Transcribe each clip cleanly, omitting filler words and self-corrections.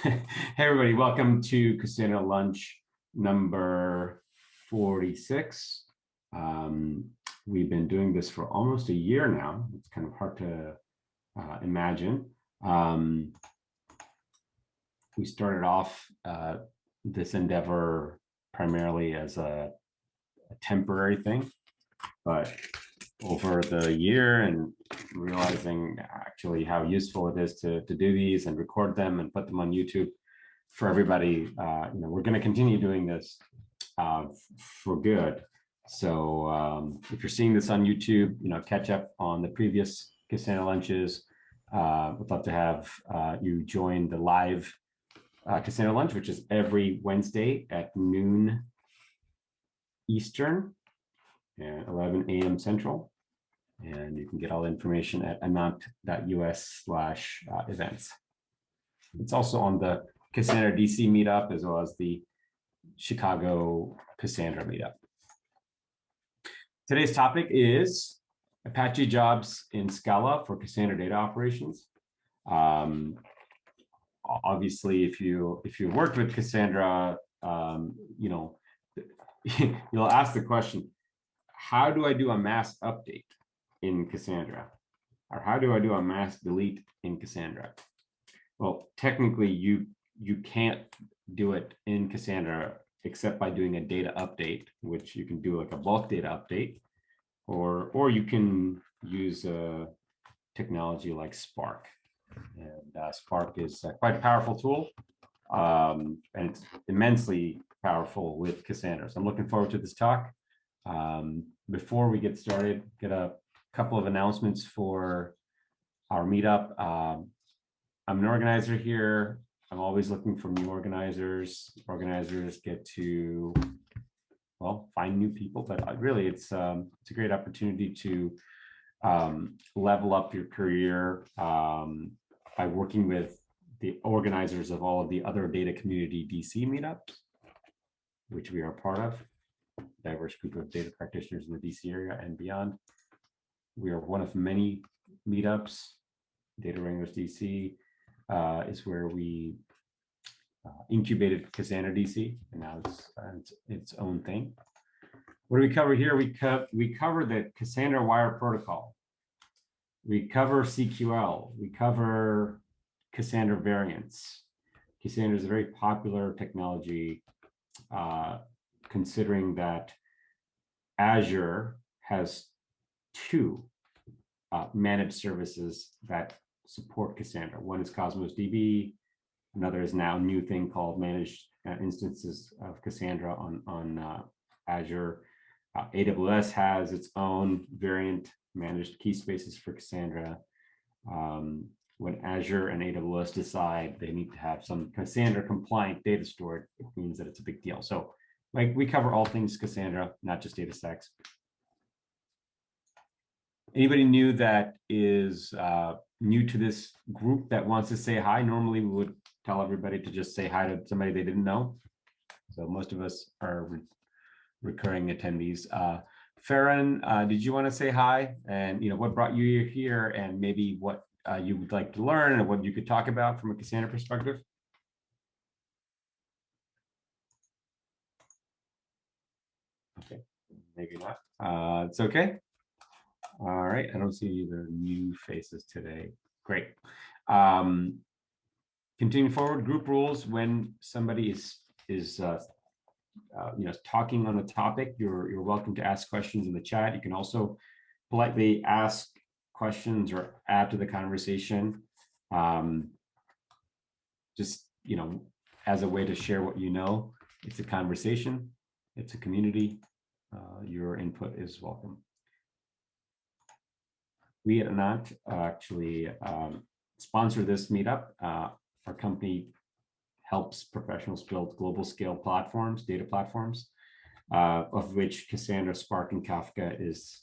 Hey everybody, welcome to Cassandra Lunch number 46. We've been doing this for almost a year now. It's kind of hard to imagine. We started off this endeavor primarily as a temporary thing, but over the year and realizing actually how useful it is to do these and record them and put them on YouTube for everybody, we're going to continue doing this for good. So if you're seeing this on YouTube, catch up on the previous Cassandra lunches. We'd love to have you join the live Cassandra lunch, which is every Wednesday at noon Eastern and 11 a.m. Central. And you can get all the information at anant.us/events. It's also on the Cassandra DC meetup, as well as the Chicago Cassandra meetup. Today's topic is Apache jobs in Scala for Cassandra data operations. Obviously, if you worked with Cassandra, you'll ask the question, how do I do a mass update in Cassandra? Or how do I do a mass delete in Cassandra? Well, technically, you can't do it in Cassandra except by doing a data update, which you can do like a bulk data update, or you can use a technology like Spark. And Spark is quite a powerful tool, and it's immensely powerful with Cassandra. So I'm looking forward to this talk. Before we get started, get a couple of announcements for our meetup. I'm an organizer here. I'm always looking for new organizers. Organizers get to, well, find new people, but really it's a great opportunity to level up your career by working with the organizers of all of the other data community DC meetups, which we are part of. Diverse group of data practitioners in the DC area and beyond. We are one of many meetups. Data Wranglers DC is where we incubated Cassandra DC, and now it's its own thing. What do we cover here? We cover the Cassandra Wire Protocol. We cover CQL. We cover Cassandra variants. Cassandra is a very popular technology, considering that Azure has two managed services that support Cassandra. One is Cosmos DB. Another is now a new thing called managed instances of Cassandra on Azure. AWS has its own variant managed key spaces for Cassandra. When Azure and AWS decide they need to have some Cassandra compliant data stored, it means that it's a big deal. So we cover all things Cassandra, not just data stacks. Anybody new that is new to this group that wants to say hi? Normally we would tell everybody to just say hi to somebody they didn't know. So most of us are recurring attendees. Farron, did you want to say hi? And what brought you here, and maybe what you would like to learn and what you could talk about from a Cassandra perspective? Okay, maybe not. It's okay. All right, I don't see either new faces today. Great. Continuing forward, group rules. When somebody is talking on a topic, you're welcome to ask questions in the chat. You can also politely ask questions or add to the conversation. Just as a way to share what you know. It's a conversation. It's a community. Your input is welcome. We at Anant actually sponsor this meetup. Our company helps professionals build global scale platforms, data platforms, of which Cassandra, Spark, and Kafka is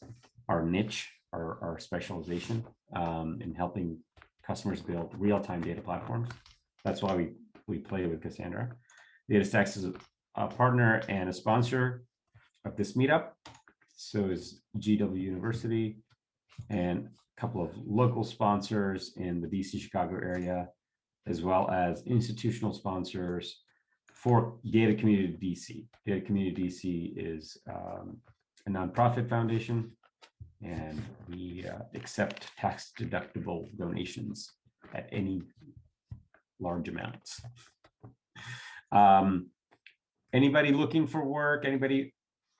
our niche, our specialization in helping customers build real-time data platforms. That's why we play with Cassandra. DataStax is a partner and a sponsor of this meetup. So is GW University and a couple of local sponsors in the DC Chicago area. as well as institutional sponsors for Data Community DC. Data Community DC is a nonprofit foundation, and we accept tax-deductible donations at any large amounts. Anybody looking for work? Anybody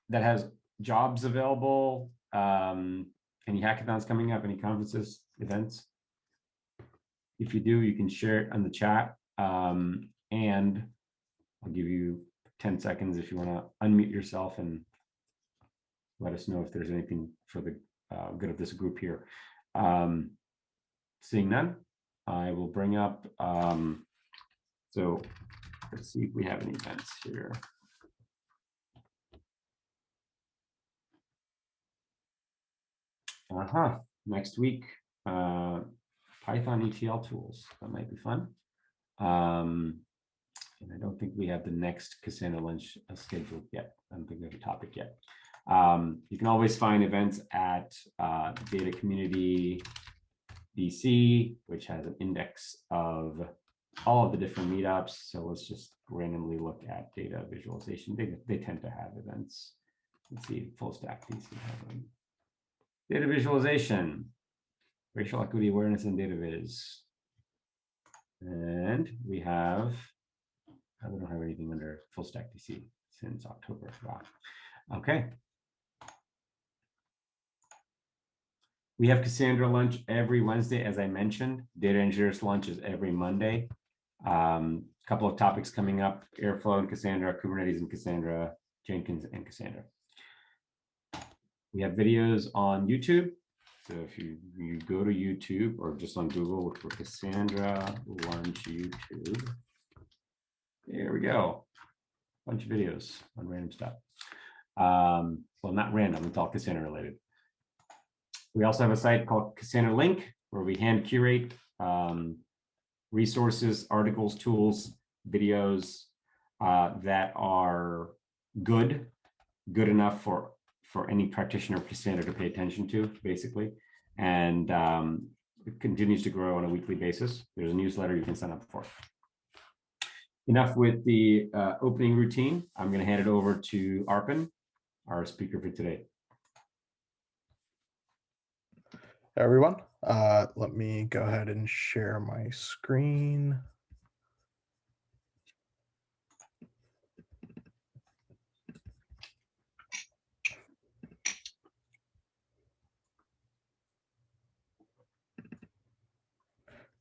that has jobs available? Any hackathons coming up? Any conferences, events? If you do, you can share it on the chat. And I'll give you 10 seconds if you want to unmute yourself and let us know if there's anything for the good of this group here. Seeing none, I will bring up, so let's see if we have any events here. Next week, Python ETL tools. That might be fun. And I don't think we have the next Cassandra Lunch scheduled yet. I don't think we have a topic yet. You can always find events at Data Community DC, which has an index of all of the different meetups. So let's just randomly look at data visualization. They tend to have events. Let's see, full stack DC. Data visualization, racial equity awareness and data viz. And we have, I don't have anything under full stack DC since October. Wow. Okay. We have Cassandra Lunch every Wednesday, as I mentioned. Data Engineers Lunch is every Monday. Couple of topics coming up: Airflow and Cassandra, Kubernetes and Cassandra, Jenkins and Cassandra. We have videos on YouTube. So if you go to YouTube or just on Google, look for Cassandra Lunch YouTube. There we go. Bunch of videos on random stuff. Well, not random, it's all Cassandra related. We also have a site called Cassandra.Link, where we hand curate resources, articles, tools, videos that are good enough for any practitioner of Cassandra to pay attention to, basically. And it continues to grow on a weekly basis. There's a newsletter you can sign up for. Enough with the opening routine. I'm going to hand it over to Arpan, our speaker for today. Hey everyone, let me go ahead and share my screen.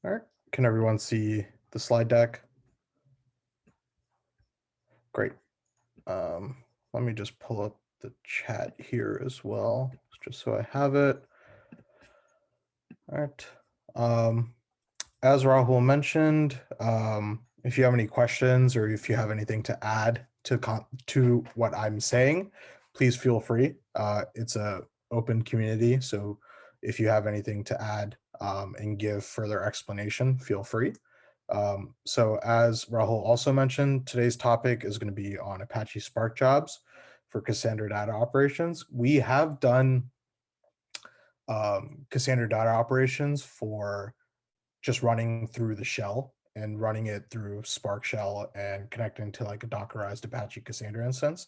All right, can everyone see the slide deck? Great. Let me just pull up the chat here as well, just so I have it. All right. As Rahul mentioned, if you have any questions or if you have anything to add to what I'm saying, please feel free. It's an open community, so if you have anything to add and give further explanation, feel free. So as Rahul also mentioned, today's topic is going to be on Apache Spark jobs for Cassandra data operations. We have done Cassandra data operations for just running through the shell and running it through Spark shell and connecting to like a Dockerized Apache Cassandra instance.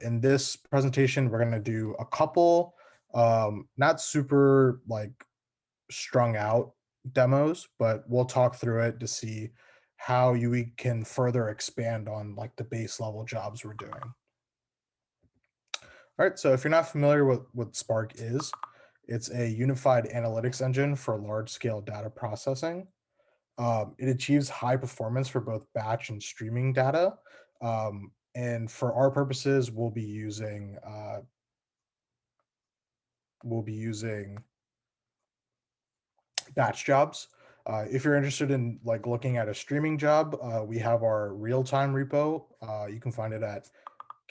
In this presentation, we're going to do a couple not super like strung out demos, but we'll talk through it to see how we can further expand on like the base level jobs we're doing. All right, so if you're not familiar with what Spark is, it's a unified analytics engine for large-scale data processing. It achieves high performance for both batch and streaming data. And for our purposes, we'll be using batch jobs. If you're interested in like looking at a streaming job, we have our real-time repo. You can find it at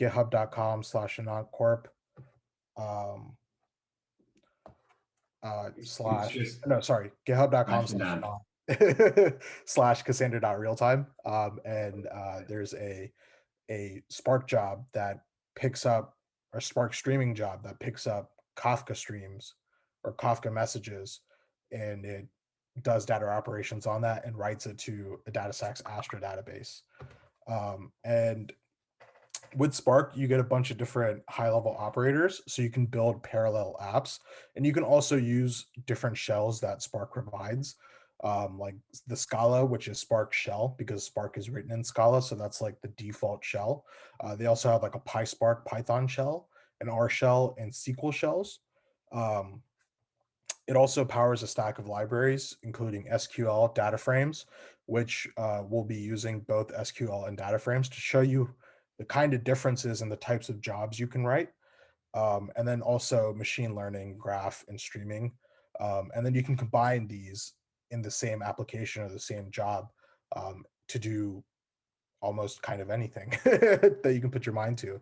github.com/AnantCorp. github.com/Cassandra.realtime. And there's a Spark job that picks up, or Spark streaming job that picks up Kafka streams or Kafka messages, and it does data operations on that and writes it to a DataStax Astra database. And with Spark, you get a bunch of different high-level operators, so you can build parallel apps, and you can also use different shells that Spark provides, like the Scala, which is Spark shell, because Spark is written in Scala, so that's like the default shell. They also have like a PySpark Python shell, an R shell, and SQL shells. It also powers a stack of libraries, including SQL data frames, which we'll be using both SQL and data frames to show you the kind of differences in the types of jobs you can write. And then also machine learning, graph, and streaming. And then you can combine these in the same application or the same job to do almost kind of anything that you can put your mind to.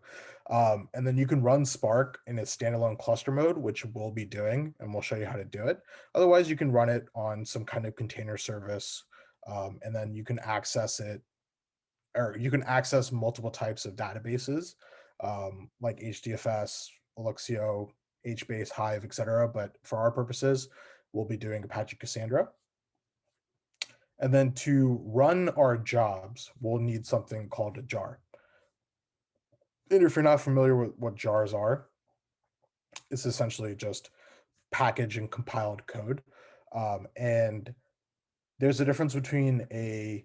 And then you can run Spark in a standalone cluster mode, which we'll be doing, and we'll show you how to do it. Otherwise, you can run it on some kind of container service, and then you can access it, or you can access multiple types of databases, like HDFS, Elixio, HBase, Hive, etc. But for our purposes, we'll be doing Apache Cassandra. And then to run our jobs, we'll need something called a jar. And if you're not familiar with what jars are, it's essentially just package and compiled code. And there's a difference between a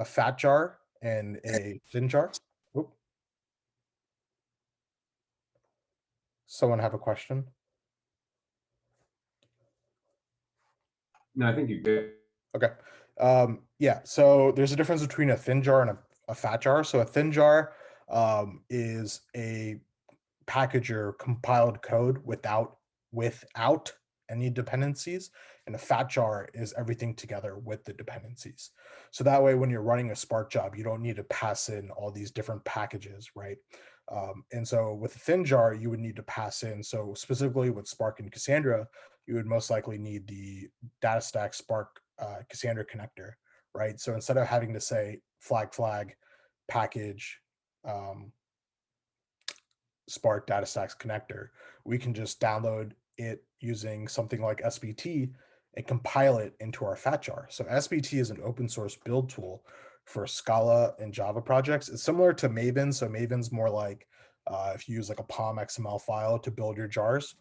fat jar and a thin jar. Oop. Someone have a question? No, I think you're good. Okay. Yeah, so there's a difference between a thin jar and a fat jar. So a thin jar is a package or compiled code without any dependencies, and a fat jar is everything together with the dependencies. So that way, when you're running a Spark job, you don't need to pass in all these different packages, right? And so with a thin jar, you would need to pass in. So specifically with Spark and Cassandra, you would most likely need the DataStax Spark Cassandra connector, right? So instead of having to say flag package Spark DataStax connector, we can just download it using something like SBT and compile it into our fat jar. So SBT is an open source build tool for Scala and Java projects. It's similar to Maven. So Maven's more like if you use like a POM XML file to build your jars,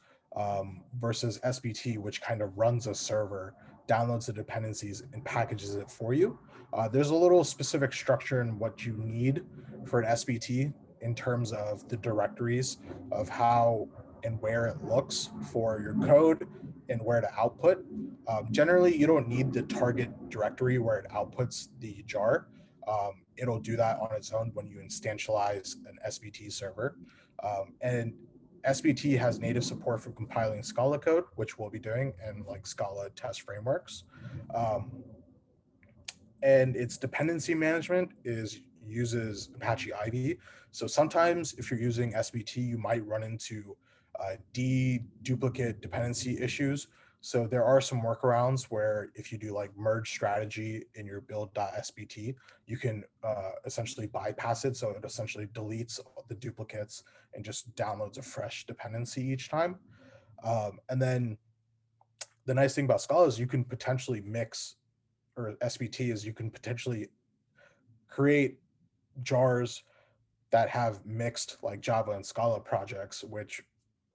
versus SBT, which kind of runs a server, downloads the dependencies, and packages it for you. There's a little specific structure in what you need for an SBT in terms of the directories of how and where it looks for your code and where to output. Generally, you don't need the target directory where it outputs the jar. It'll do that on its own when you instantialize an SBT server. And SBT has native support for compiling Scala code, which we'll be doing, and like Scala test frameworks. And its dependency management uses Apache Ivy. So sometimes if you're using SBT, you might run into duplicate dependency issues. So there are some workarounds where if you do like merge strategy in your build.sbt, you can essentially bypass it. So it essentially deletes the duplicates and just downloads a fresh dependency each time. And then the nice thing about Scala is you can potentially mix, or SBT is you can potentially create jars that have mixed like Java and Scala projects, which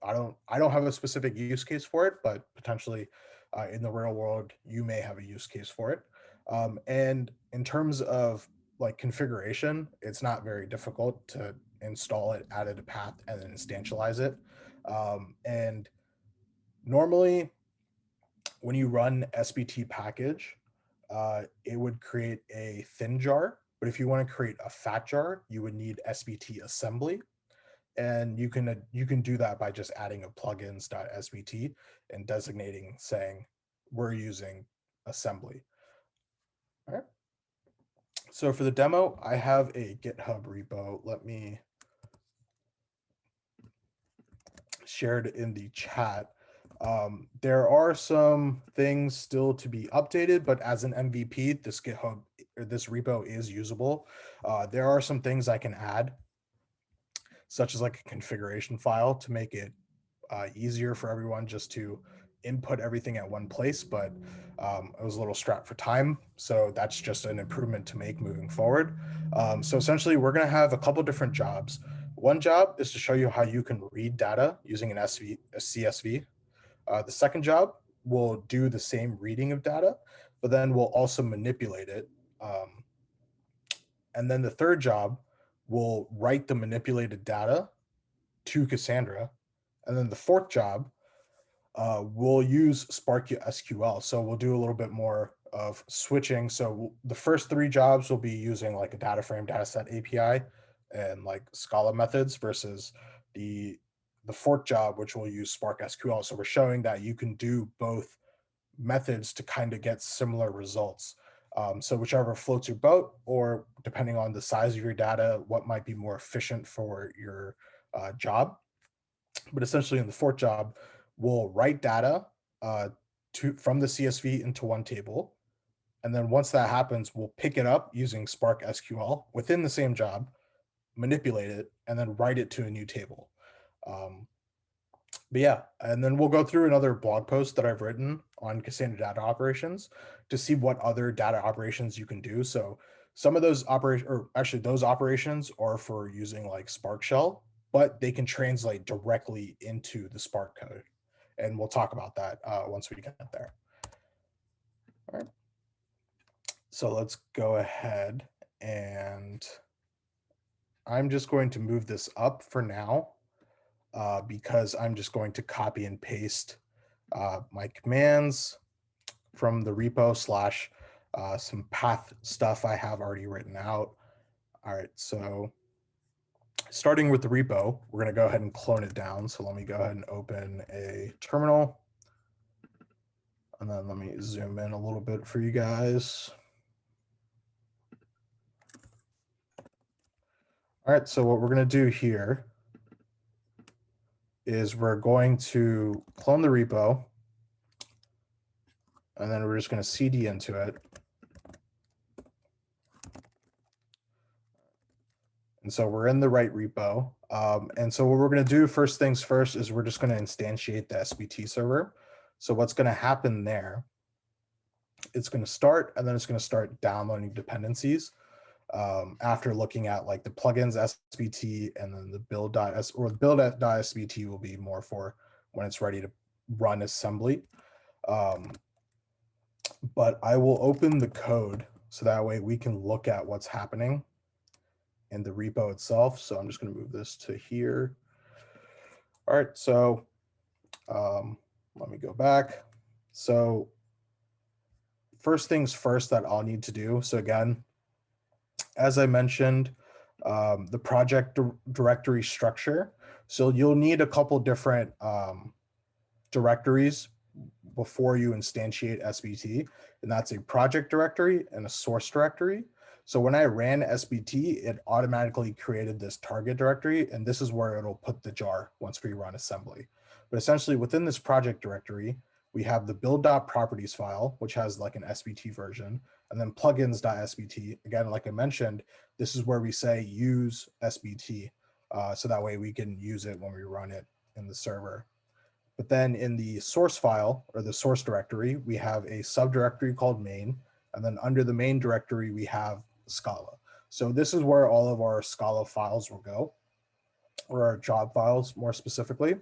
I don't have a specific use case for it, but potentially in the real world, you may have a use case for it. And in terms of like configuration, it's not very difficult to install it, add a path, and then instantialize it. And normally, when you run SBT package, it would create a thin jar. But if you want to create a fat jar, you would need SBT assembly. And you can do that by just adding a plugins.sbt and designating saying we're using assembly. All right. So for the demo, I have a GitHub repo. Let me share it in the chat. There are some things still to be updated, but as an MVP, this GitHub or this repo is usable. There are some things I can add, such as like a configuration file to make it easier for everyone just to input everything at one place, but it was a little strapped for time. So that's just an improvement to make moving forward. So essentially, we're going to have a couple different jobs. One job is to show you how you can read data using a CSV. The second job will do the same reading of data, but then we'll also manipulate it. And then the third job will write the manipulated data to Cassandra. And then the fourth job, we'll use Spark SQL. So we'll do a little bit more of switching. So the first three jobs will be using like a data frame dataset API and like Scala methods versus the fourth job, which will use Spark SQL. So we're showing that you can do both methods to kind of get similar results. So whichever floats your boat, or depending on the size of your data, what might be more efficient for your job. But essentially in the fourth job, we'll write data from the CSV into one table. And then once that happens, we'll pick it up using Spark SQL within the same job, manipulate it, and then write it to a new table. But yeah, and then we'll go through another blog post that I've written on Cassandra data operations to see what other data operations you can do. So some of those operations, or actually those operations are for using like Spark Shell, but they can translate directly into the Spark code. And we'll talk about that once we get there. All right. So let's go ahead, and I'm just going to move this up for now because I'm just going to copy and paste my commands from the repo slash some path stuff I have already written out. All right, so starting with the repo, we're going to go ahead and clone it down. So let me go ahead and open a terminal. And then let me zoom in a little bit for you guys. All right, so what we're going to do here is we're going to clone the repo, and then we're just going to CD into it. And so we're in the right repo. And so what we're going to do first things first is we're just going to instantiate the SVT server. So what's going to happen there, it's going to start, and then it's going to start downloading dependencies after looking at like the plugins SVT, and then the build.svt will be more for when it's ready to run assembly. But I will open the code so that way we can look at what's happening in the repo itself. So I'm just going to move this to here. All right, so let me go back. So first things first that I'll need to do. So again, as I mentioned, the project directory structure. So you'll need a couple different directories before you instantiate SVT, and that's a project directory and a source directory. So when I ran SVT, it automatically created this target directory, and this is where it'll put the jar once we run assembly. But essentially within this project directory, we have the build.properties file, which has like an SVT version, and then plugins.svt. Again, like I mentioned, this is where we say use SVT, so that way we can use it when we run it in the server. But then in the source file, or the source directory, we have a subdirectory called main, and then under the main directory, we have Scala. So this is where all of our Scala files will go, or our job files more specifically.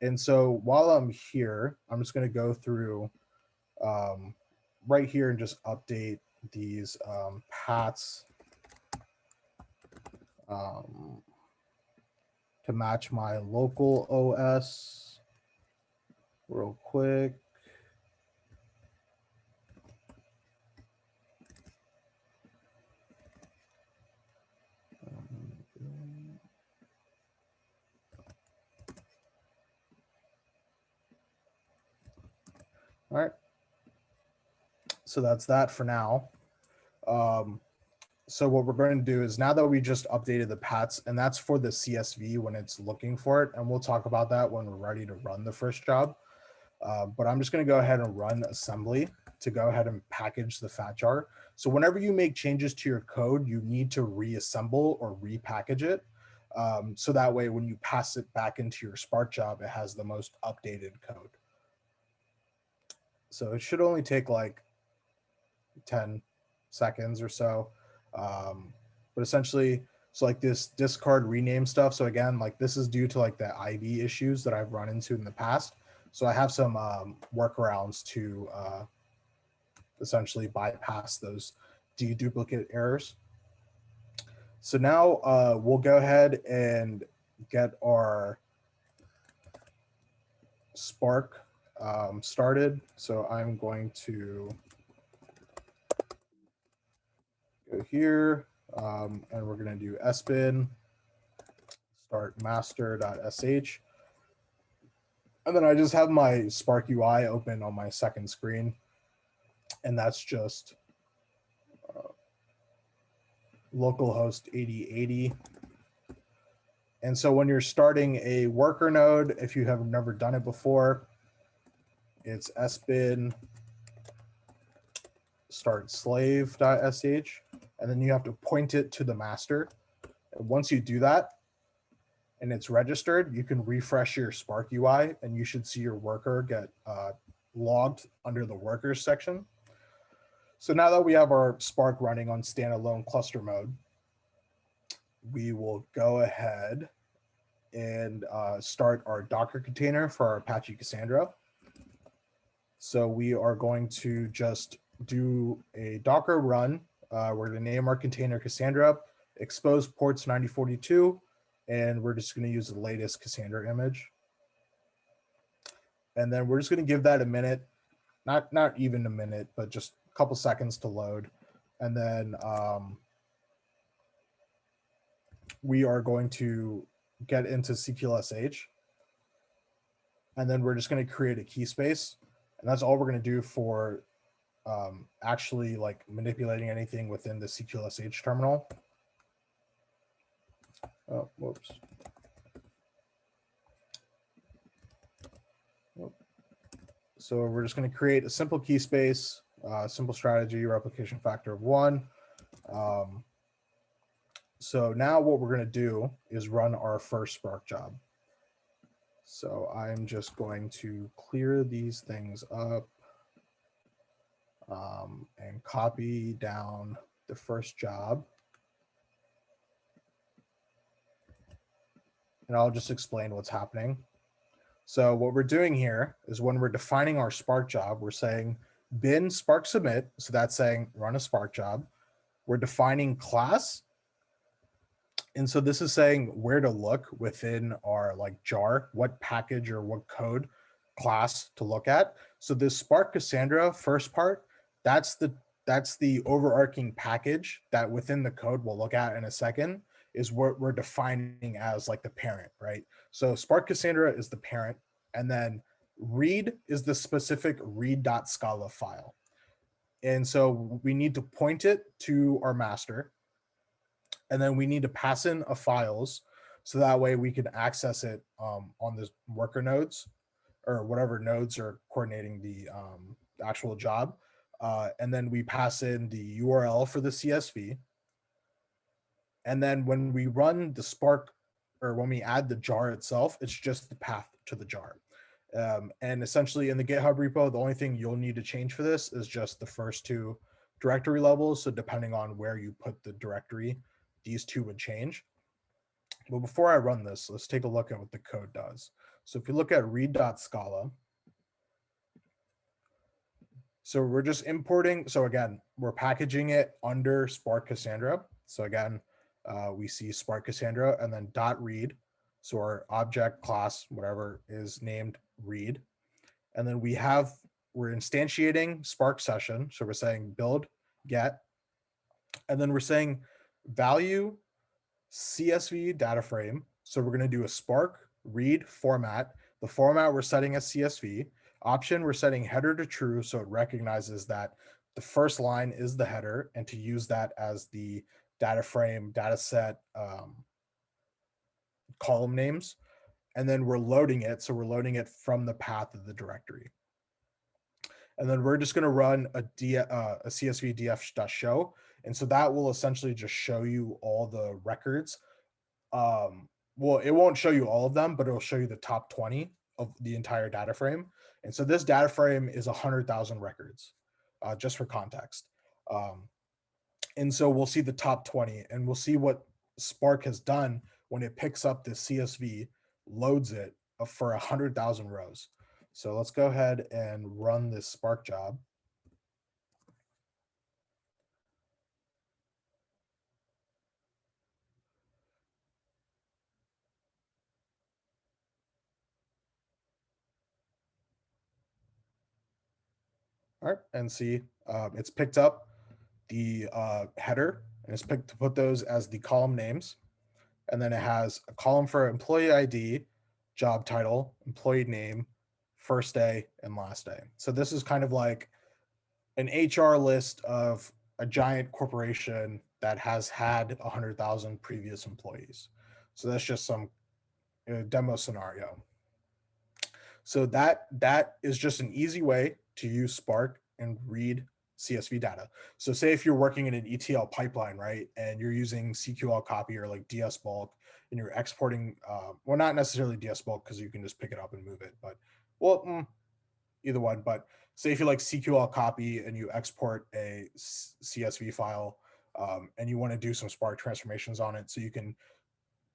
And so while I'm here, I'm just going to go through right here and just update these paths to match my local OS real quick. All right. So that's that for now. So what we're going to do is, now that we just updated the paths, and that's for the CSV when it's looking for it, and we'll talk about that when we're ready to run the first job. But I'm just going to go ahead and run assembly to go ahead and package the fat jar. So whenever you make changes to your code, you need to reassemble or repackage it. So that way, when you pass it back into your Spark job, it has the most updated code. So it should only take like 10 seconds or so. But essentially, so like this discard rename stuff. So again, like this is due to like the IV issues that I've run into in the past. So I have some workarounds to essentially bypass those deduplicate errors. So now we'll go ahead and get our Spark started. So I'm going to go here and we're going to do sbin start master.sh. And then I just have my Spark UI open on my second screen. And that's just localhost 8080. And so when you're starting a worker node, if you have never done it before, it's sbin start slave.sh. And then you have to point it to the master. And once you do that, and it's registered, you can refresh your Spark UI and you should see your worker get logged under the workers section. So now that we have our Spark running on standalone cluster mode, we will go ahead and start our Docker container for our Apache Cassandra. So we are going to just do a Docker run. We're going to name our container Cassandra, expose ports 9042, and we're just going to use the latest Cassandra image. And then we're just going to give that a minute, not even a minute, but just a couple seconds to load. And then we are going to get into CQLSH. And then we're just going to create a key space. And that's all we're going to do for actually like manipulating anything within the CQLSH terminal. Oh, whoops. So we're just going to create a simple key space, simple strategy, replication factor of 1. So now what we're going to do is run our first Spark job. So I'm just going to clear these things up and copy down the first job. And I'll just explain what's happening. So what we're doing here is when we're defining our Spark job, we're saying bin Spark submit. So that's saying run a Spark job. We're defining class. And so this is saying where to look within our like jar, what package or what code class to look at. So this Spark Cassandra first part, that's the overarching package that within the code we'll look at in a second is what we're defining as like the parent, right? So Spark Cassandra is the parent, and then read is the specific read.scala file. And so we need to point it to our master, and then we need to pass in a files so that way we can access it on the worker nodes or whatever nodes are coordinating the actual job. And then we pass in the URL for the CSV. And then when we run the Spark, or when we add the jar itself, it's just the path to the jar. And essentially in the GitHub repo, the only thing you'll need to change for this is just the first two directory levels. So depending on where you put the directory, these two would change. But before I run this, let's take a look at what the code does. So if you look at read.scala, so we're just importing. So again, we're packaging it under Spark Cassandra. So again, we see Spark Cassandra and then .read. So our object class, whatever, is named read. And then we're instantiating Spark session. So we're saying build get. And then we're saying value CSV data frame. So we're going to do a Spark read format. The format we're setting as CSV. Option, we're setting header to true. So it recognizes that the first line is the header, and to use that as the data frame, data set column names. And then we're loading it. So we're loading it from the path of the directory. And then we're just going to run a CSV df.show. And so that will essentially just show you all the records. Well, it won't show you all of them, but it'll show you the top 20 of the entire data frame. And so this data frame is 100,000 records, just for context. And so we'll see the top 20, and we'll see what Spark has done when it picks up this CSV, loads it for 100,000 rows. So let's go ahead and run this Spark job. All right, and see it's picked up the header, and it's picked to put those as the column names. And then it has a column for employee ID, job title, employee name, first day, and last day. So this is kind of like an HR list of a giant corporation that has had 100,000 previous employees. So that's just some demo scenario. So that is just an easy way to use Spark and read CSV data. So say if you're working in an ETL pipeline, right, and you're using CQL copy or like DS bulk, and you're exporting, well, not necessarily DS bulk because you can just pick it up and move it, but well, either one. But say if you like CQL copy and you export a CSV file, and you want to do some Spark transformations on it, so you can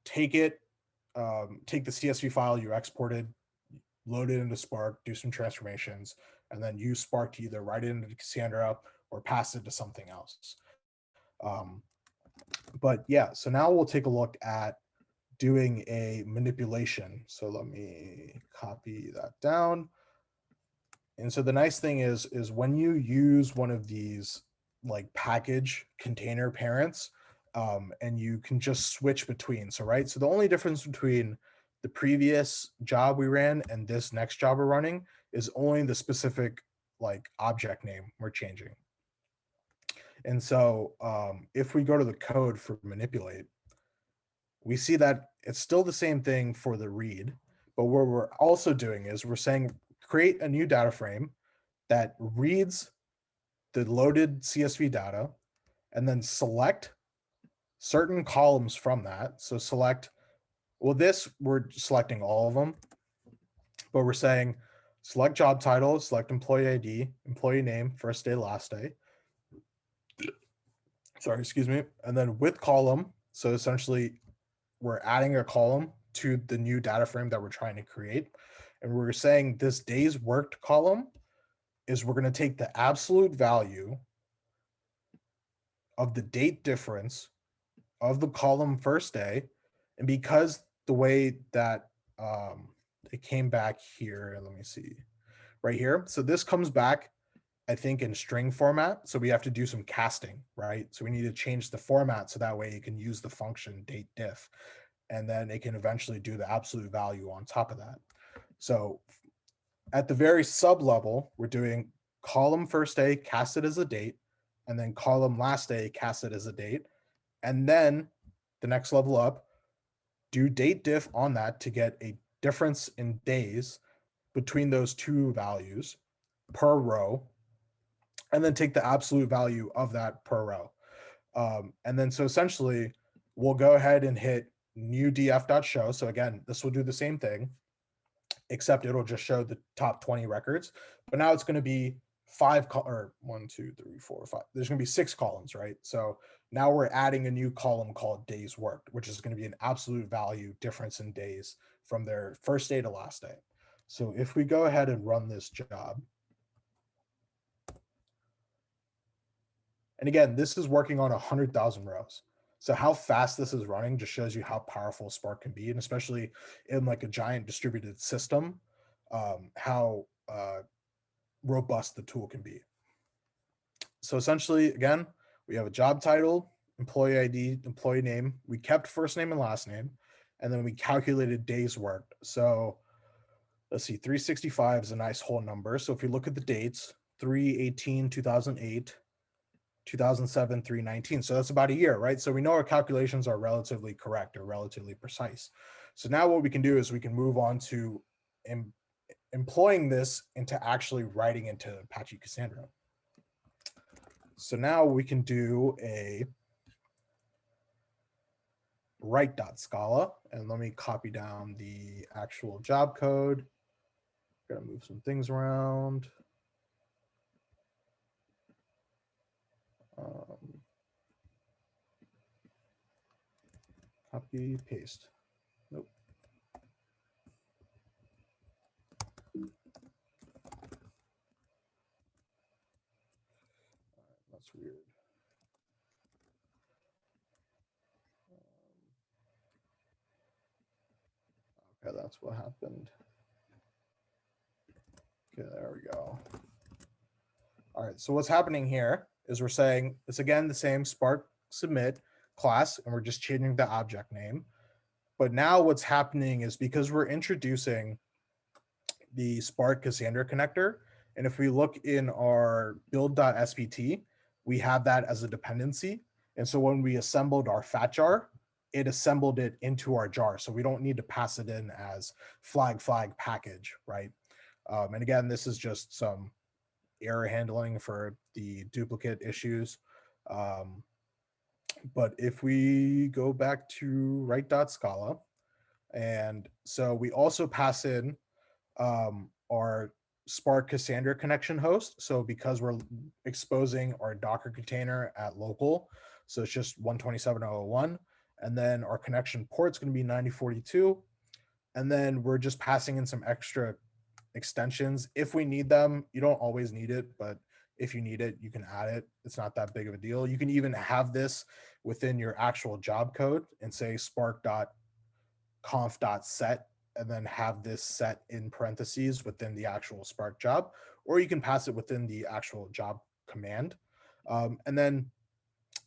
take it, take the CSV file you exported, load it into Spark, do some transformations, and then use Spark to either write it into Cassandra or pass it to something else. But yeah, so now we'll take a look at doing a manipulation. So let me copy that down. And so the nice thing is when you use one of these like package container parents, and you can just switch between. So, right. So the only difference between the previous job we ran and this next job we're running is only the specific like object name we're changing. And so if we go to the code for manipulate, we see that it's still the same thing for the read, but what we're also doing is we're saying create a new data frame that reads the loaded CSV data and then select certain columns from that. So select, well, this we're selecting all of them, but we're saying select job title, select employee ID, employee name, first day, last day. Sorry, excuse me. And then with column. So essentially we're adding a column to the new data frame that we're trying to create. And we're saying this days worked column is we're going to take the absolute value of the date difference of the column first day. And because the way that it came back here, and let me see right here. So this comes back, I think, in string format. So we have to do some casting, right? So we need to change the format so that way you can use the function date diff, and then it can eventually do the absolute value on top of that. So at the very sub level, we're doing column first day casted as a date, and then column last day casted as a date. And then the next level up, do date diff on that to get a difference in days between those two values per row, and then take the absolute value of that per row. And then so essentially we'll go ahead and hit new df.show. So again, this will do the same thing, except it'll just show the top 20 records. But now it's going to be 1, 2, 3, 4, 5. There's going to be 6 columns, right? So now we're adding a new column called days worked, which is going to be an absolute value difference in days from their first day to last day. So if we go ahead and run this job, and again, this is working on 100,000 rows. So how fast this is running just shows you how powerful Spark can be, and especially in like a giant distributed system, how robust the tool can be. So essentially, again, we have a job title, employee ID, employee name. We kept first name and last name, and then we calculated days worked. So let's see, 365 is a nice whole number. So if you look at the dates, 3/18/2008, 2007, 3/19. So that's about a year, right? So we know our calculations are relatively correct or relatively precise. So now what we can do is we can move on to employing this into actually writing into Apache Cassandra. So now we can do a write.scala, and let me copy down the actual job code. Gotta move some things around. Copy, paste. Nope. That's weird. Okay, that's what happened. Okay, there we go. All right, so what's happening here is we're saying it's again the same Spark submit class, and we're just changing the object name. But now what's happening is because we're introducing the Spark Cassandra connector, and if we look in our build.spt, we have that as a dependency. And so when we assembled our fat jar, it assembled it into our jar. So we don't need to pass it in as flag package, right? And again, this is just some error handling for the duplicate issues. But if we go back to write.scala, and so we also pass in our Spark Cassandra connection host. So because we're exposing our Docker container at local, so it's just 127.0.1, and then our connection port is going to be 9042, and then we're just passing in some extra extensions if we need them. You don't always need it, but if you need it, you can add it. It's not that big of a deal. You can even have this within your actual job code and say spark.conf.set, and then have this set in parentheses within the actual Spark job, or you can pass it within the actual job command. And then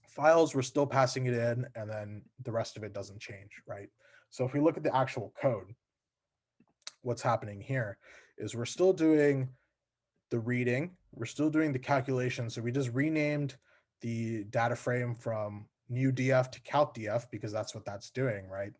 files, we're still passing it in, and then the rest of it doesn't change, right? So if we look at the actual code, what's happening here is we're still doing the reading, we're still doing the calculation. So we just renamed the data frame from new df to calc df because that's what that's doing, right?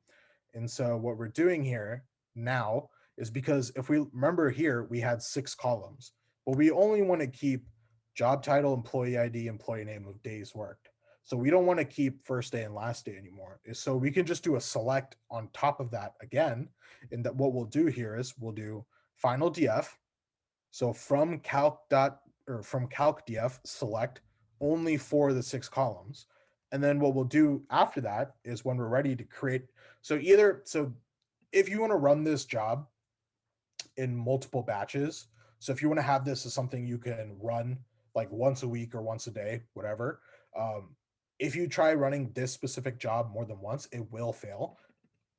And so what we're doing here now is because if we remember here, we had 6 columns, but we only want to keep job title, employee ID, employee name of days worked. So we don't want to keep first day and last day anymore. So we can just do a select on top of that again. And that what we'll do here is we'll do final df. So from calc df select only for the 6 columns. And then what we'll do after that is when we're ready to create. So if you want to run this job in multiple batches, so if you want to have this as something you can run like once a week or once a day, whatever, if you try running this specific job more than once, it will fail.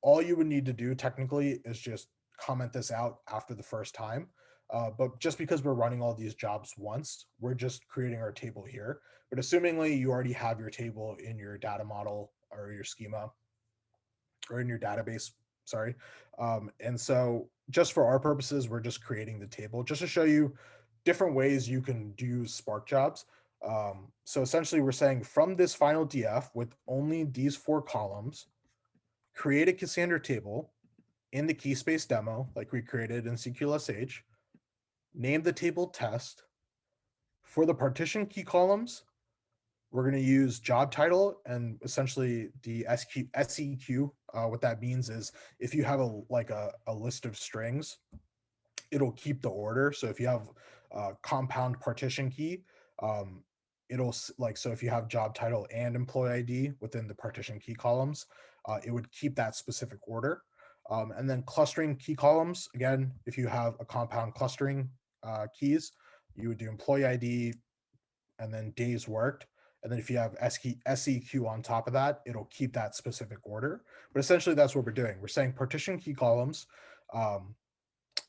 All you would need to do technically is just comment this out after the first time. But just because we're running all these jobs once, we're just creating our table here. But assumingly you already have your table in your data model or your schema or in your database, sorry. And so just for our purposes, we're just creating the table just to show you different ways you can do Spark jobs. So essentially we're saying from this final DF with only these 4 columns, create a Cassandra table in the key space demo like we created in CQLSH, name the table test. For the partition key columns, we're going to use job title and essentially the SEQ. What that means is if you have a list of strings, it'll keep the order. So if you have a compound partition key, it'll so if you have job title and employee ID within the partition key columns, it would keep that specific order. And then clustering key columns, again, if you have a compound clustering keys, you would do employee ID and then days worked. And then if you have SEQ on top of that, it'll keep that specific order. But essentially that's what we're doing. We're saying partition key columns,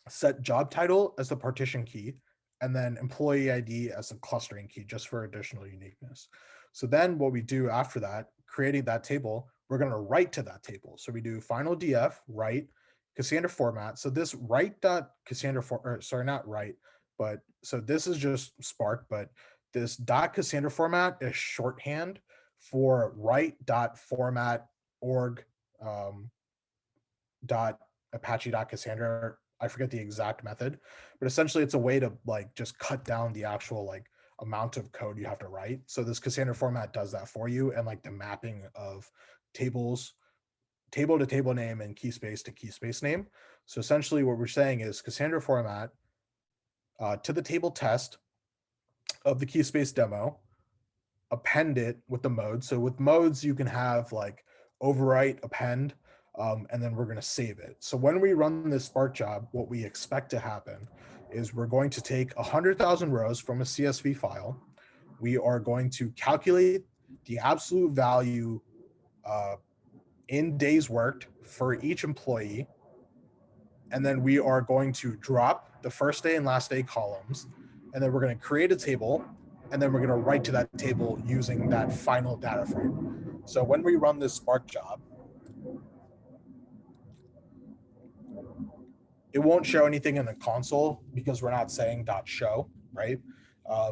set job title as the partition key, and then employee ID as the clustering key, just for additional uniqueness. So then what we do after that, creating that table, we're going to write to that table. So we do final df, write, Cassandra format. So this write.cassandra, sorry, not write, but so this is just Spark, but this .cassandra format is shorthand for write.format org .apache.cassandra. I forget the exact method, but essentially it's a way to just cut down the actual amount of code you have to write. So this Cassandra format does that for you, and the mapping of tables, table to table name and key space to key space name. So essentially what we're saying is Cassandra format to the table test of the key space demo, append it with the mode. So with modes, you can have like overwrite, append, and then we're going to save it. So when we run this Spark job, what we expect to happen is we're going to take 100,000 rows from a CSV file. We are going to calculate the absolute value in days worked for each employee. And then we are going to drop the first day and last day columns. And then we're going to create a table. And then we're going to write to that table using that final data frame. So when we run this Spark job, it won't show anything in the console because we're not saying .show, right?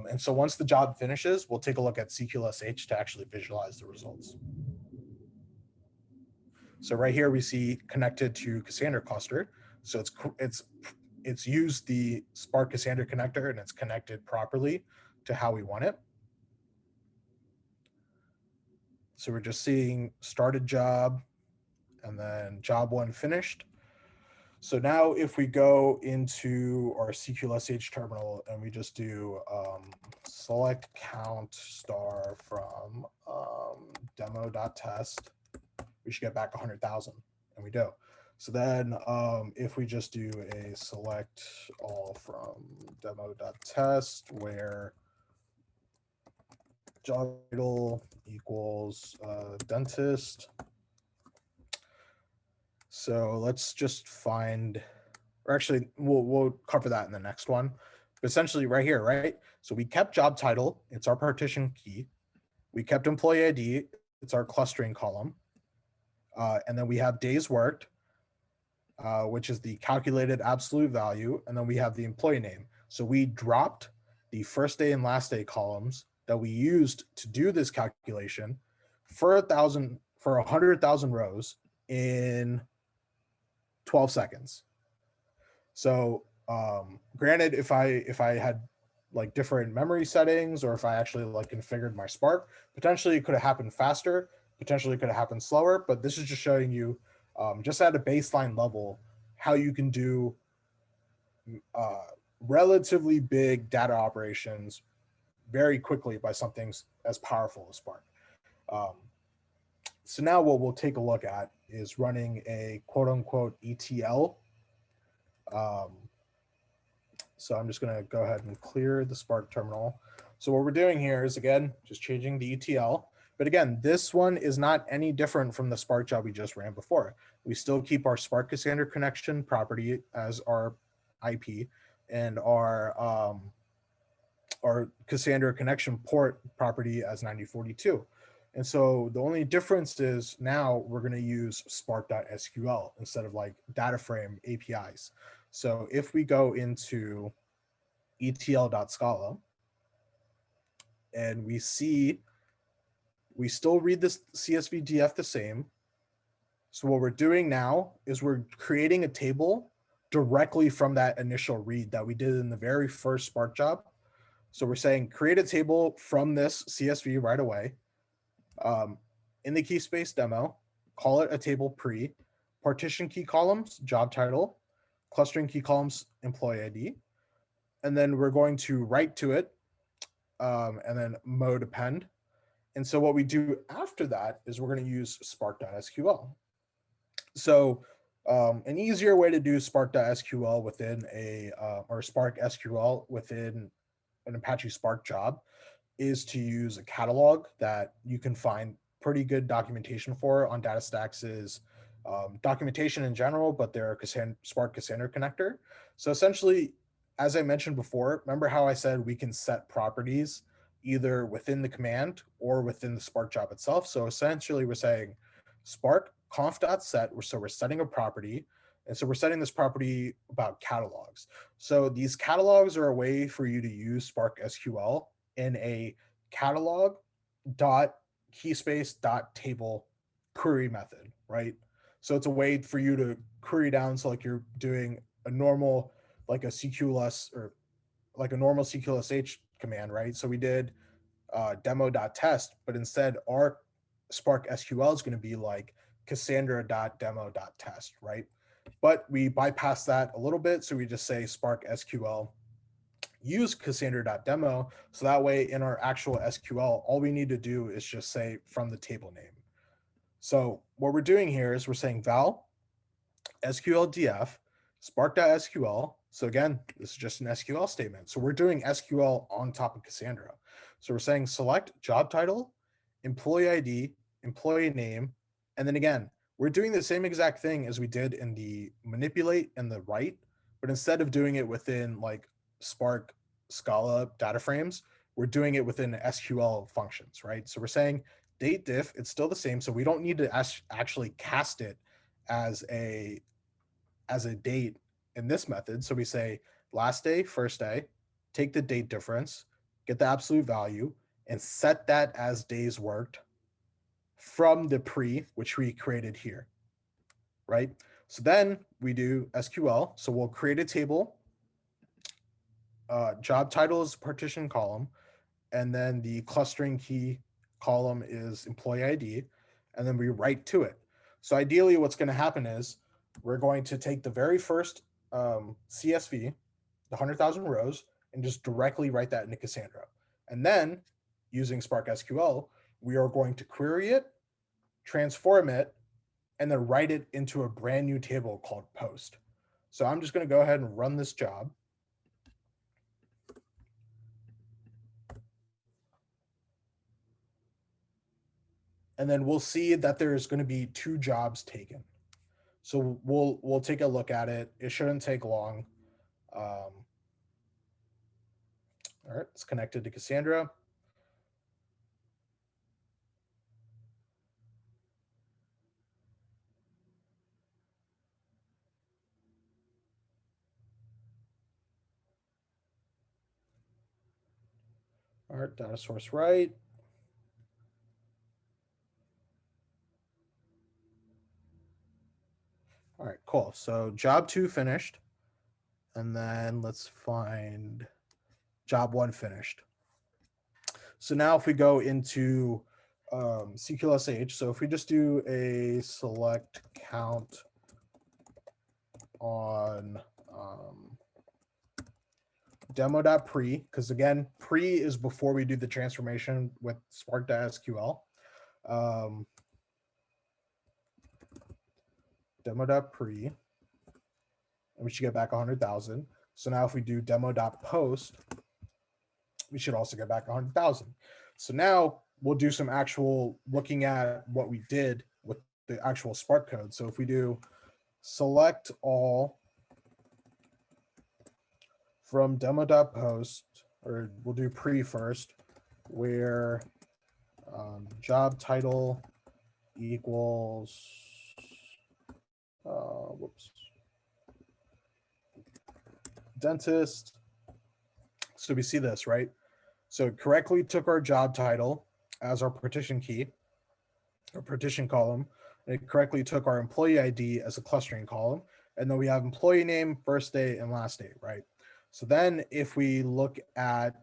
And so once the job finishes, we'll take a look at CQLSH to actually visualize the results. So right here we see connected to Cassandra cluster. So it's used the Spark Cassandra connector and it's connected properly to how we want it. So we're just seeing started job and then job one finished. So now if we go into our CQLSH terminal and we just do select count star from demo.test, we should get back 100,000, and we do. So then if we just do a select all from demo.test where job title equals dentist. So let's just find, or actually we'll cover that in the next one. But essentially right here, right? So we kept job title, it's our partition key. We kept employee ID, it's our clustering column. And then we have days worked, which is the calculated absolute value. And then we have the employee name. So we dropped the first day and last day columns that we used to do this calculation for 100,000 rows in 12 seconds. So granted, if I had like different memory settings, or if I actually like configured my Spark, potentially it could have happened faster, potentially it could have happened slower, but this is just showing you just at a baseline level how you can do relatively big data operations very quickly by something as powerful as Spark. So now what we'll take a look at is running a quote unquote ETL. So I'm just going to go ahead and clear the Spark terminal. So what we're doing here is, again, just changing the ETL. But again, this one is not any different from the Spark job we just ran before. We still keep our Spark Cassandra connection property as our IP and our Cassandra connection port property as 9042. And so the only difference is now we're going to use spark.sql instead of like data frame APIs. So if we go into etl.scala and we see, we still read this CSV df the same. So what we're doing now is we're creating a table directly from that initial read that we did in the very first Spark job. So we're saying create a table from this CSV right away. In the key space demo, call it a table pre, partition key columns, job title, clustering key columns, employee ID. And then we're going to write to it and then mode append. And so what we do after that is we're going to use spark.sql. So an easier way to do spark.sql within or Spark SQL within an Apache Spark job is to use a catalog that you can find pretty good documentation for on DataStax's documentation in general, but their Spark Cassandra connector. So essentially, as I mentioned before, remember how I said we can set properties either within the command or within the Spark job itself. So essentially we're saying Spark conf.set, so we're setting a property. And so we're setting this property about catalogs. So these catalogs are a way for you to use Spark SQL in a catalog dot keyspace dot table query method, right? So it's a way for you to query down. So like you're doing a normal, like a CQLS or like a normal CQLSH command, right? So we did demo.test, but instead our Spark SQL is going to be like Cassandra.demo.test, right? But we bypass that a little bit. So we just say Spark SQL use Cassandra.demo. So that way in our actual SQL, all we need to do is just say from the table name. So what we're doing here is we're saying val SQLDF spark.sql. So again, this is just an SQL statement. So we're doing SQL on top of Cassandra. So we're saying select job title, employee ID, employee name, and then again, we're doing the same exact thing as we did in the manipulate and the write, but instead of doing it within like Spark Scala data frames, we're doing it within SQL functions, right? So we're saying date diff, it's still the same. So we don't need to actually cast it as a date in this method. So we say last day, first day, take the date difference, get the absolute value, and set that as days worked from the pre, which we created here, right? So then we do SQL. So we'll create a table. Job title is partition column, and then the clustering key column is employee ID, and then we write to it. So ideally what's going to happen is we're going to take the very first CSV, the 100,000 rows, and just directly write that into Cassandra. And then using Spark SQL, we are going to query it, transform it, and then write it into a brand new table called post. So I'm just going to go ahead and run this job. And then we'll see that there's going to be 2 jobs taken. So we'll take a look at it. It shouldn't take long. All right, it's connected to Cassandra. All right, data source right. All right, cool. So job 2 finished. And then let's find job 1 finished. So now if we go into CQLSH, so if we just do a select count on demo.pre, because again, pre is before we do the transformation with Spark.sql. Demo.pre, and we should get back 100,000. So now if we do demo.post, we should also get back 100,000. So now we'll do some actual looking at what we did with the actual Spark code. So if we do select all from demo.post, or we'll do pre first, where job title equals, whoops, dentist. So we see this, right? So it correctly took our job title as our partition key, or partition column, and it correctly took our employee ID as a clustering column. And then we have employee name, first day, and last day, right? So then if we look at,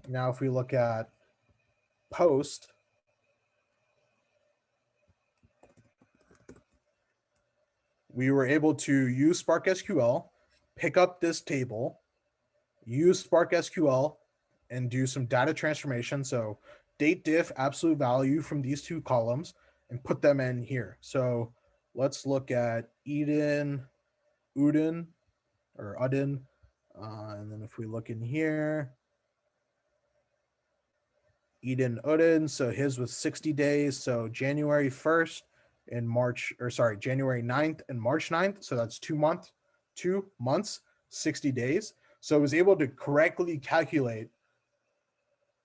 now if we look at post, we were able to use Spark SQL, pick up this table, use Spark SQL, and do some data transformation. So date diff, absolute value from these 2 columns, and put them in here. So let's look at Udin, and then if we look in here, Udin, so his was 60 days. So January 1st and January 9th and March 9th. So that's 2 months, 60 days. So it was able to correctly calculate,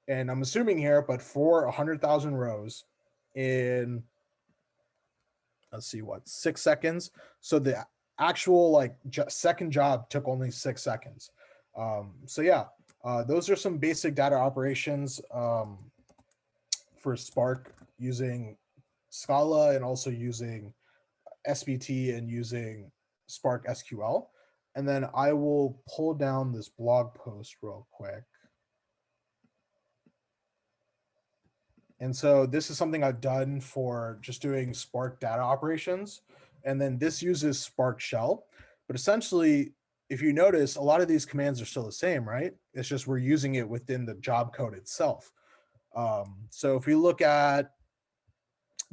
and I'm assuming here, but for 100,000 rows in, let's see, 6 seconds. So the actual second job took only 6 seconds. So yeah, those are some basic data operations for Spark using Scala and also using SVT and using Spark SQL. And then I will pull down this blog post real quick. And so this is something I've done for just doing Spark data operations. And then this uses Spark Shell. But essentially, if you notice, a lot of these commands are still the same, right? It's just we're using it within the job code itself. So if we look at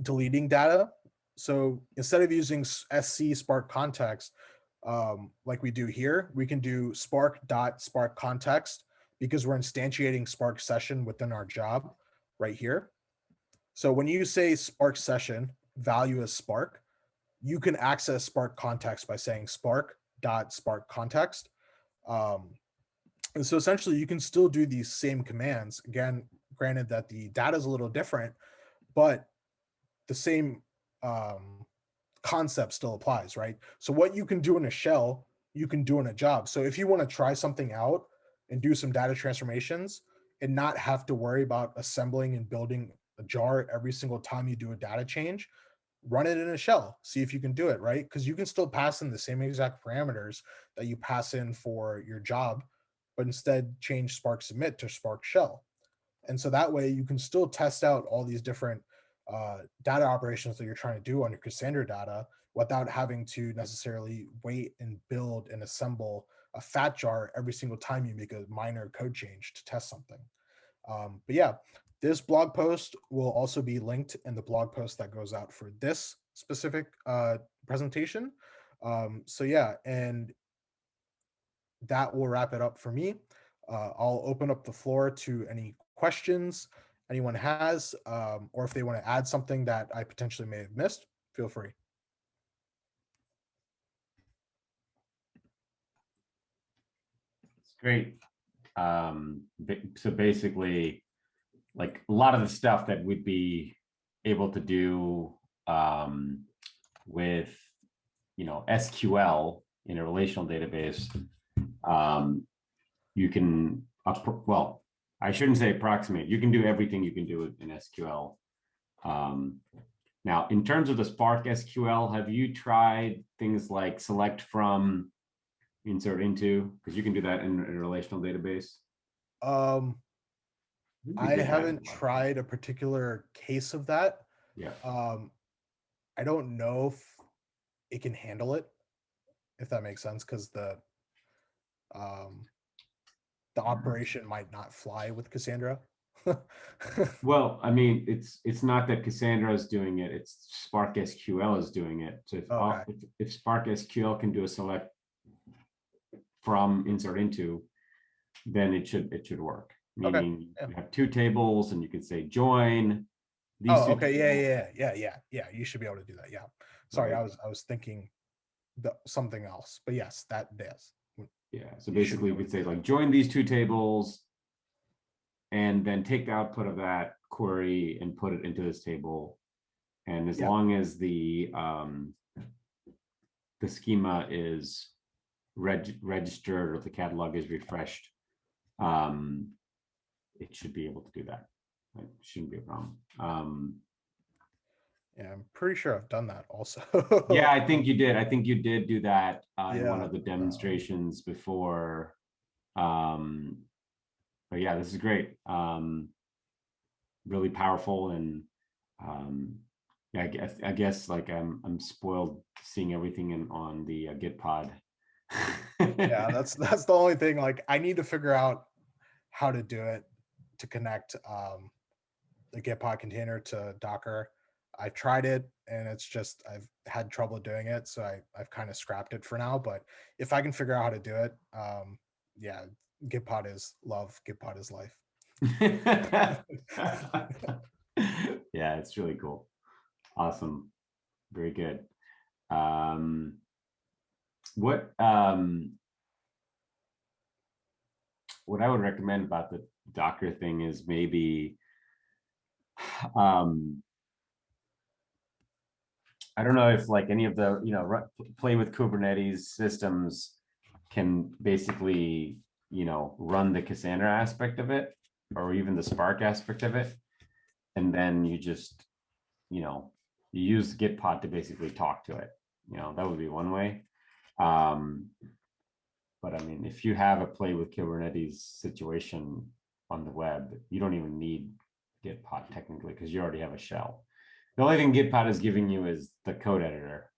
deleting data, so instead of using sc spark context, like we do here, we can do spark context because we're instantiating spark session within our job right here. So when you say spark session, value is spark, you can access spark context by saying spark context. And so essentially you can still do these same commands. Again, granted that the data is a little different, but the same concept still applies, right? So what you can do in a shell, you can do in a job. So if you want to try something out and do some data transformations and not have to worry about assembling and building a jar every single time you do a data change, run it in a shell, see if you can do it, right? Because you can still pass in the same exact parameters that you pass in for your job, but instead change Spark submit to Spark shell. And so that way you can still test out all these different data operations that you're trying to do on your Cassandra data without having to necessarily wait and build and assemble a fat jar every single time you make a minor code change to test something. But yeah, this blog post will also be linked in the blog post that goes out for this specific presentation. So yeah, and that will wrap it up for me. I'll open up the floor to any questions anyone has, or if they want to add something that I potentially may have missed, feel free. It's great. So basically, like a lot of the stuff that we'd be able to do with, SQL in a relational database, you can, well, I shouldn't say approximate. You can do everything you can do in SQL. Now, in terms of the Spark SQL, have you tried things like select from, insert into? Because you can do that in a relational database. I haven't tried a particular case of that. Yeah. I don't know if it can handle it, if that makes sense, because the operation might not fly with Cassandra. Well, I mean, it's not that Cassandra is doing it; it's Spark SQL is doing it. So if Spark SQL can do a select from, insert into, then it should work. Meaning you have two tables, and you can say join. These okay, yeah. You should be able to do that. Yeah. Sorry, right. I was thinking something else, but yes, that does. Yeah. So basically, we could say like join these two tables, and then take the output of that query and put it into this table. And as long as the schema is registered or the catalog is refreshed, it should be able to do that. It shouldn't be a problem. Yeah, I'm pretty sure I've done that also. Yeah, I think you did. I think you did do that in one of the demonstrations before. But yeah, this is great. Really powerful, and yeah, I guess like I'm spoiled seeing everything on the Git pod. Yeah, that's the only thing. Like, I need to figure out how to do it to connect the Git pod container to Docker. I tried it, and it's just I've had trouble doing it, so I've kind of scrapped it for now. But if I can figure out how to do it, yeah, Git pod is love. Git pod is life. Yeah, it's really cool. Awesome. Very good. What I would recommend about the Docker thing is maybe I don't know if like any of the play with Kubernetes systems can basically run the Cassandra aspect of it, or even the Spark aspect of it, and then you just you use Git pod to basically talk to it. That would be one way. But I mean, if you have a play with Kubernetes situation on the web, you don't even need Git pod technically, because you already have a shell. The only thing Git pod is giving you is the code editor,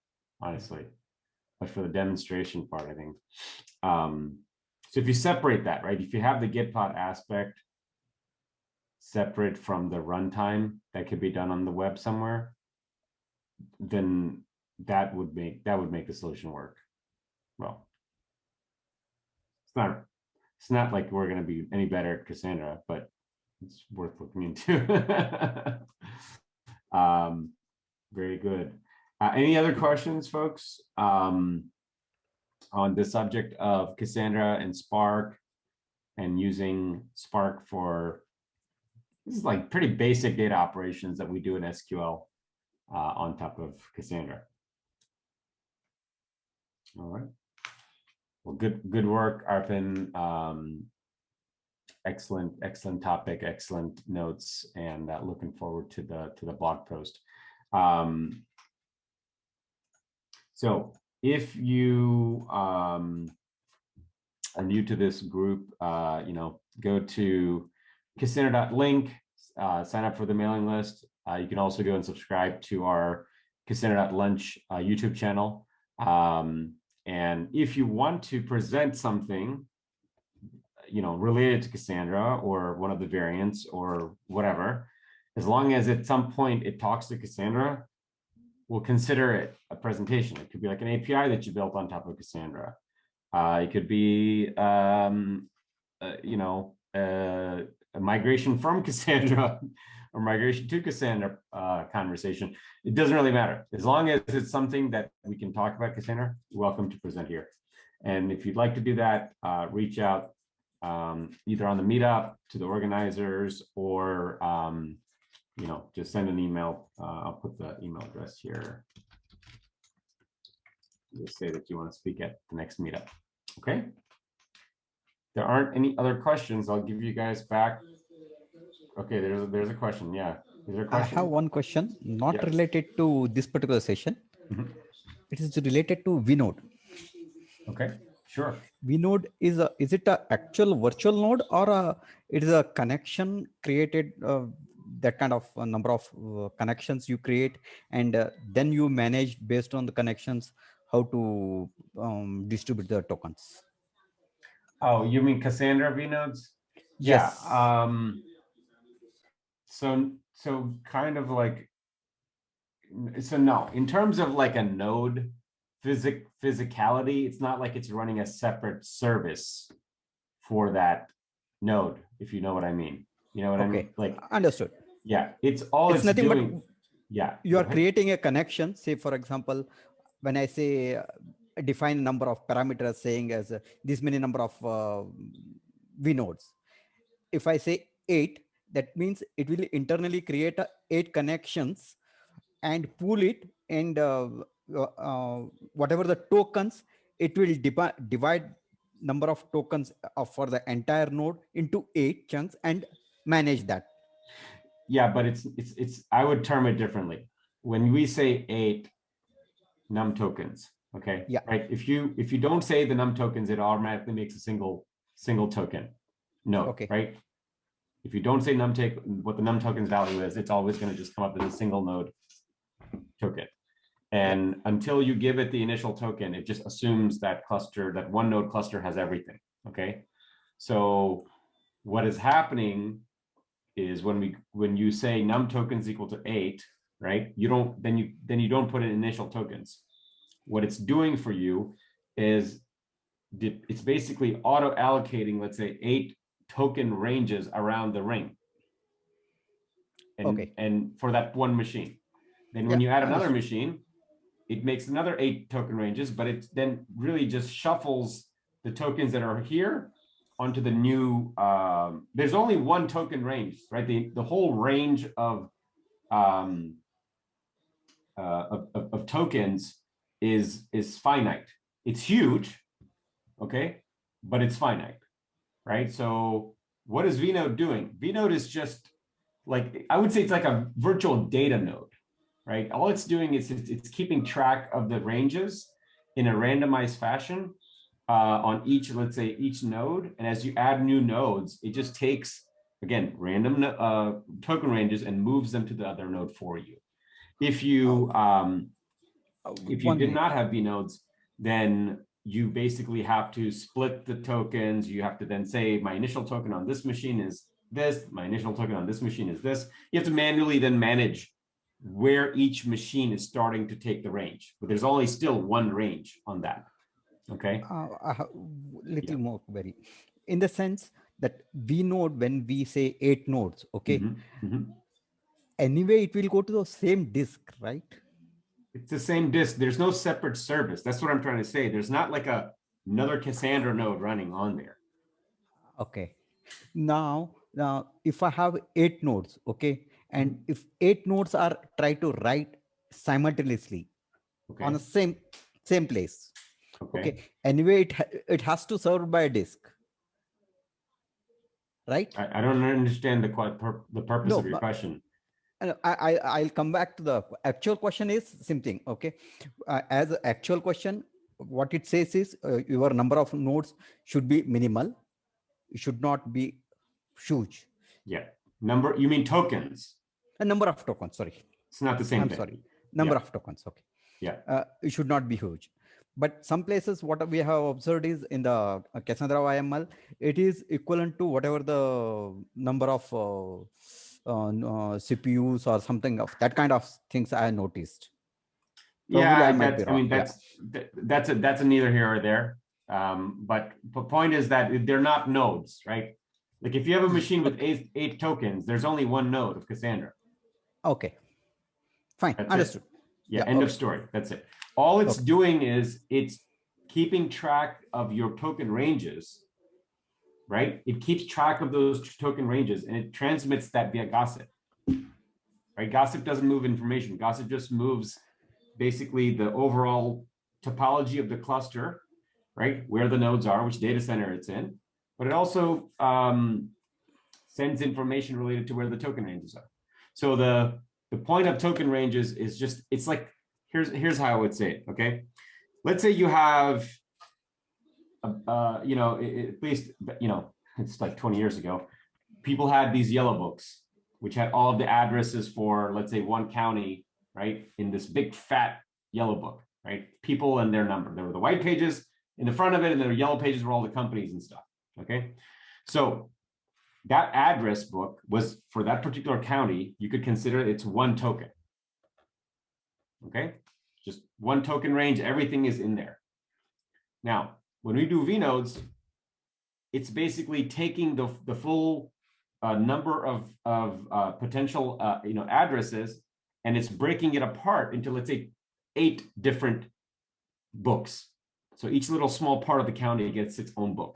honestly. but for the demonstration part, I think. So if you separate that, right, if you have the Git pod aspect separate from the runtime that could be done on the web somewhere, then that would make the solution work. Well, it's not like we're going to be any better at Cassandra, but it's worth looking into. Very good. Any other questions, folks, on the subject of Cassandra and Spark and using Spark for, this is like pretty basic data operations that we do in SQL on top of Cassandra. All right. Well, good work, Arpin. Excellent topic, excellent notes, and looking forward to the blog post. So if you are new to this group, go to Cassandra.Link, sign up for the mailing list. You can also go and subscribe to our Cassandra.Lunch YouTube channel. And if you want to present something, related to Cassandra or one of the variants or whatever, as long as at some point it talks to Cassandra, we'll consider it a presentation. It could be like an API that you built on top of Cassandra. It could be, a migration from Cassandra or migration to Cassandra conversation. It doesn't really matter. As long as it's something that we can talk about Cassandra, you're welcome to present here. And if you'd like to do that, reach out either on the meetup to the organizers or, just send an email. I'll put the email address here. Just say that you want to speak at the next meetup. Okay. There aren't any other questions. I'll give you guys back. Okay, there's a question. Yeah. Is there a question? I have one question, not related to this particular session. It is related to vNode. Okay, sure. vNode is it a actual virtual node or it is a connection created, that kind of a number of connections you create, and then you manage based on the connections how to distribute the tokens. Oh, you mean Cassandra vNodes? Yes. Yeah. So kind of like, so no, in terms of like a node physicality, it's not like it's running a separate service for that node, if you know what I mean. You know what I mean? Like, understood. Yeah, it's nothing doing. But you are creating a connection. Say, for example, when I say define number of parameters saying as this many number of vNodes, if I say 8, that means it will internally create 8 connections and pool it, and whatever the tokens, it will divide number of tokens for the entire node into 8 chunks and manage that. Yeah, but it's I would term it differently. When we say 8 num tokens, okay, yeah, right? If you don't say the num tokens, it automatically makes a single token node, okay, right? If you don't say what the num tokens value is, it's always going to just come up as a single node token. And until you give it the initial token, it just assumes that one node cluster has everything. Okay. So what is happening is when you say num tokens equal to 8, right? You don't put in initial tokens. What it's doing for you is it's basically auto allocating, let's say 8 token ranges around the ring. And for that one machine. Then when you add another machine, it makes another 8 token ranges, but it then really just shuffles the tokens that are here onto the new, there's only one token range, right? The whole range of tokens is finite. It's huge, okay, but it's finite, right? So what is vNode doing? vNode is just like, I would say it's like a virtual data node, right? All it's doing is it's keeping track of the ranges in a randomized fashion on each, let's say, each node. And as you add new nodes, it just takes, again, random token ranges and moves them to the other node for you. If you did not have vNodes, then you basically have to split the tokens. You have to then say my initial token on this machine is this, my initial token on this machine is this. You have to manually then manage where each machine is starting to take the range, but there's only still one range on that. Okay. I have little more query in the sense that we node, when we say 8 nodes, okay, anyway, it will go to the same disk, right? It's the same disk. There's no separate service. That's what I'm trying to say. There's not like another Cassandra node running on there. Okay. Now, if I have 8 nodes, okay, and if 8 nodes are try to write simultaneously on the same place, okay, anyway, it has to serve by a disk, right? I don't understand the purpose of your question. I'll come back to the actual question is same thing. Okay. As an actual question, what it says is your number of nodes should be minimal. It should not be huge. Yeah. You mean tokens? A number of tokens, sorry. It's not the same I'm thing. sorry. Number of tokens. Okay. Yeah. It should not be huge. But some places, what we have observed is in the Cassandra YML, it is equivalent to whatever the number of CPUs or something of that kind of things I noticed. Probably I mean, that's a neither here or there. But the point is that they're not nodes, right? Like if you have a machine with eight tokens, there's only one node of Cassandra. Okay. Fine. That's understood. It. End of story. That's it. All it's doing is it's keeping track of your token ranges, right? It keeps track of those token ranges and it transmits that via gossip, right? Gossip doesn't move information. Gossip just moves basically the overall topology of the cluster, right? Where the nodes are, which data center it's in, but it also sends information related to where the token ranges are. So the point of token ranges is just, it's like, here's how I would say it, okay? Let's say you have, at least, it's like 20 years ago, people had these yellow books, which had all of the addresses for, let's say, one county, right? In this big fat yellow book, right? People and their number. There were the white pages in the front of it, and the yellow pages were all the companies and stuff, okay? So that address book was for that particular county, you could consider it's one token, okay? Just one token range, everything is in there. Now, when we do vnodes, it's basically taking the full number of potential addresses, and it's breaking it apart into, let's say, 8 different books. So each little small part of the county gets its own book.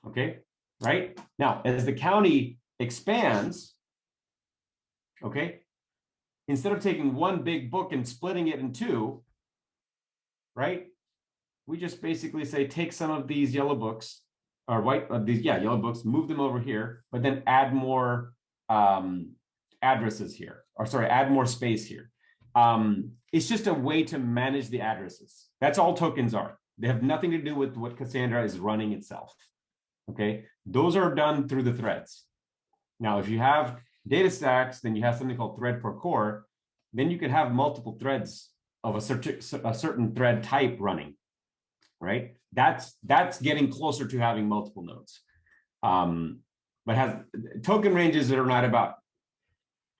Okay, right? Now, as the county expands, okay, instead of taking one big book and splitting it in 2, right? We just basically say, take some of these yellow books or yellow books, move them over here, but then add more addresses here, or sorry, add more space here. It's just a way to manage the addresses. That's all tokens are. They have nothing to do with what Cassandra is running itself. Okay, those are done through the threads. Now, if you have data stacks, then you have something called thread per core. Then you can have multiple threads of a certain thread type running, right? That's getting closer to having multiple nodes. But token ranges that are not about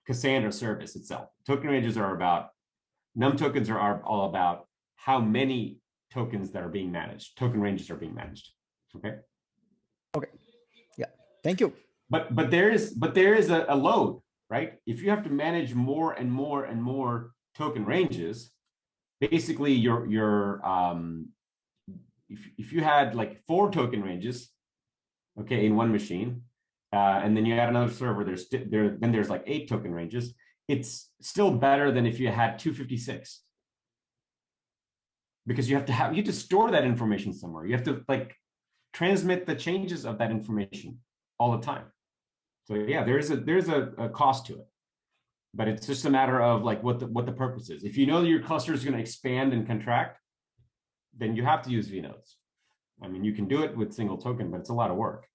Cassandra service itself. Token ranges are about, num tokens are all about how many tokens that are being managed. Token ranges are being managed. Okay. Okay. Yeah. Thank you. But there is a load, right? If you have to manage more and more and more token ranges, basically if you had like 4 token ranges, okay, in one machine, and then you add another server, then there's like 8 token ranges. It's still better than if you had 256, because you have to store that information somewhere. You have to like transmit the changes of that information all the time. So yeah, there's a cost to it, but it's just a matter of like what the purpose is. If you know that your cluster is going to expand and contract, then you have to use vnodes. I mean, you can do it with single token, but it's a lot of work.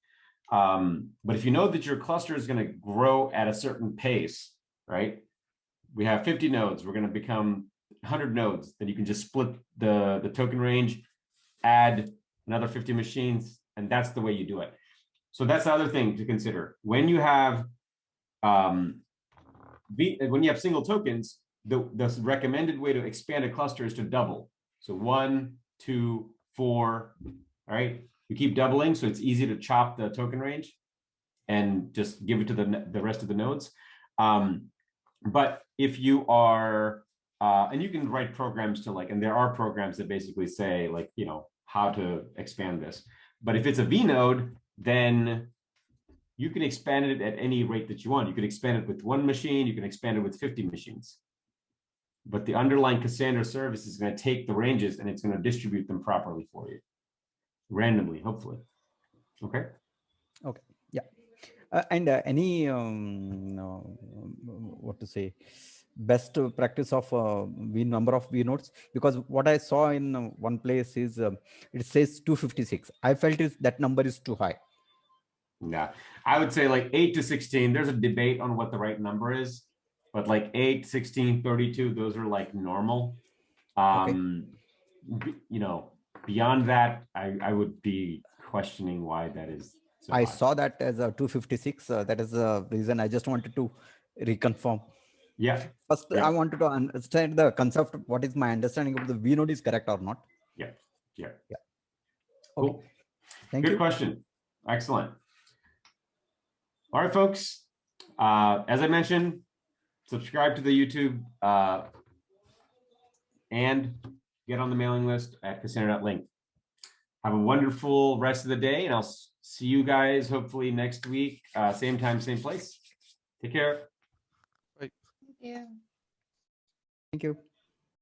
But if you know that your cluster is going to grow at a certain pace, right? We have 50 nodes. We're going to become 100 nodes, then you can just split the token range, add another 50 machines, and that's the way you do it. So that's the other thing to consider. When you have single tokens, the recommended way to expand a cluster is to double. So 1, 2, 4, all right? You keep doubling, so it's easy to chop the token range and just give it to the rest of the nodes. But if you are, and you can write programs to and there are programs that basically say how to expand this. But if it's a V node, then you can expand it at any rate that you want. You can expand it with 1 machine, you can expand it with 50 machines. But the underlying Cassandra service is going to take the ranges and it's going to distribute them properly for you, randomly, hopefully. Okay. Okay. Yeah. And any what to say, best practice of number of V nodes? Because what I saw in one place is it says 256. I felt that number is too high. Yeah, I would say 8 to 16. There's a debate on what the right number is, but 8, 16, 32, those are normal. Okay. Beyond that, I would be questioning why that is so I high. saw that as a 256. That is the reason I just wanted to reconfirm. Yeah. First, yeah. I wanted to understand the concept. What is my understanding of the V node is correct or not? Yeah. Yeah. Yeah. Cool. Okay. Thank Good you. question. Excellent. All right, folks. As I mentioned, subscribe to the YouTube and get on the mailing list at Cassandra.Link. Have a wonderful rest of the day, and I'll see you guys hopefully next week, same time, same place. Take care. Thank you. Thank you.